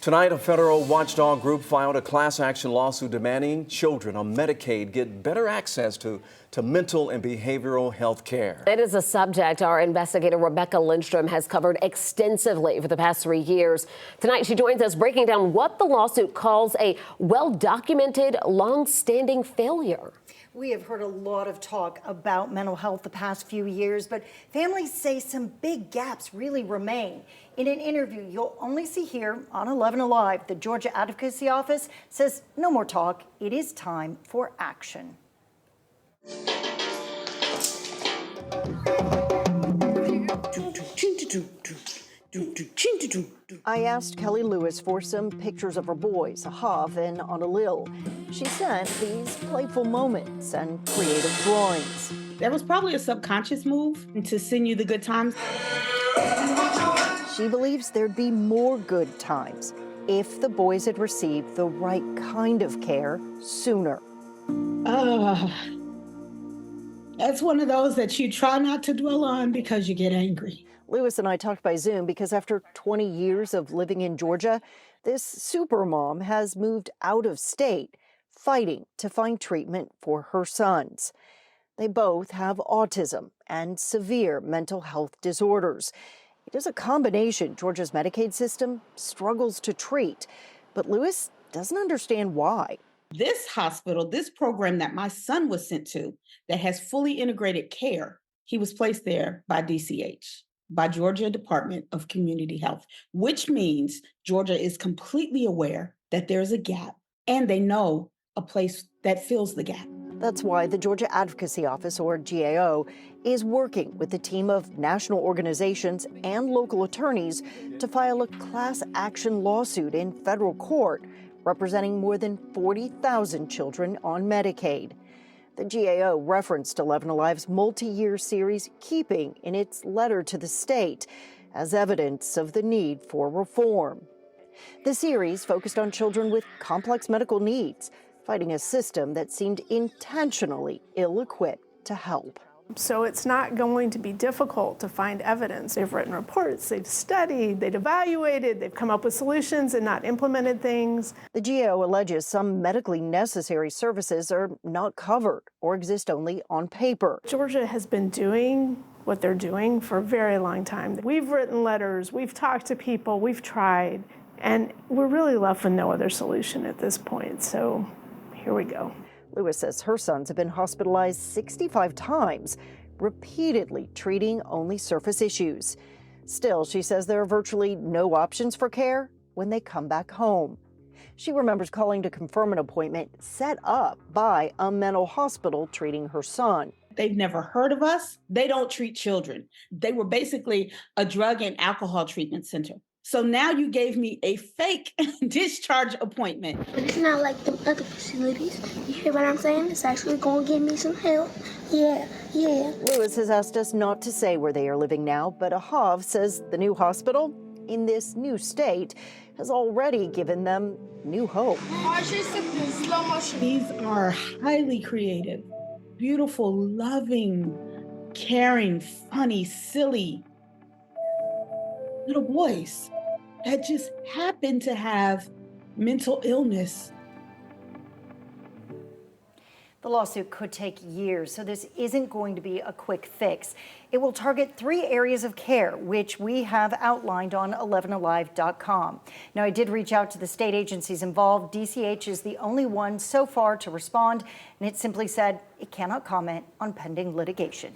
Tonight, a federal watchdog group filed a class action lawsuit demanding children on Medicaid get better access to mental and behavioral health care. It is a subject our investigator Rebecca Lindstrom has covered extensively for the past 3 years. Tonight, she joins us breaking down what the lawsuit calls a well-documented, long-standing failure. We have heard a lot of talk about mental health the past few years, but families say some big gaps really remain. In an interview you'll only see here on 11 Alive, the Georgia Advocacy Office says no more talk. It is time for action. I asked Kelly Lewis for some pictures of her boys, Ahav and Analil. She sent these playful moments and creative drawings. That was probably a subconscious move to send you the good times. She believes there'd be more good times if the boys had received the right kind of care sooner. That's one of those that you try not to dwell on because you get angry. Lewis and I talked by Zoom because after 20 years of living in Georgia, this supermom has moved out of state, fighting to find treatment for her sons. They both have autism and severe mental health disorders. It is a combination Georgia's Medicaid system struggles to treat, but Lewis doesn't understand why. This hospital, this program that my son was sent to, that has fully integrated care, he was placed there by DCH, by Georgia Department of Community Health, which means Georgia is completely aware that there's a gap and they know a place that fills the gap. That's why the Georgia Advocacy Office, or GAO, is working with a team of national organizations and local attorneys to file a class action lawsuit in federal court representing more than 40,000 children on Medicaid. The GAO referenced 11 Alive's multi-year series Keeping in its letter to the state as evidence of the need for reform. The series focused on children with complex medical needs, fighting a system that seemed intentionally ill-equipped to help. So it's not going to be difficult to find evidence. They've written reports, they've studied, they've evaluated, they've come up with solutions and not implemented things. The GAO alleges some medically necessary services are not covered or exist only on paper. Georgia has been doing what they're doing for a very long time. We've written letters, we've talked to people, we've tried, and we're really left with no other solution at this point. So here we go. Lewis says her sons have been hospitalized 65 times, repeatedly treating only surface issues. Still, she says there are virtually no options for care when they come back home. She remembers calling to confirm an appointment set up by a mental hospital treating her son. They've never heard of us. They don't treat children. They were basically a drug and alcohol treatment center. So now you gave me a fake discharge appointment. But it's not like the other facilities. You hear what I'm saying? It's actually going to give me some help. Yeah. Lewis has asked us not to say where they are living now, but Ahav says the new hospital in this new state has already given them new hope. These are highly creative, beautiful, loving, caring, funny, silly little boys that just happen to have mental illness. The lawsuit could take years, so this isn't going to be a quick fix. It will target 3 areas of care, which we have outlined on 11alive.com. Now, I did reach out to the state agencies involved. DCH is the only one so far to respond, and it simply said it cannot comment on pending litigation.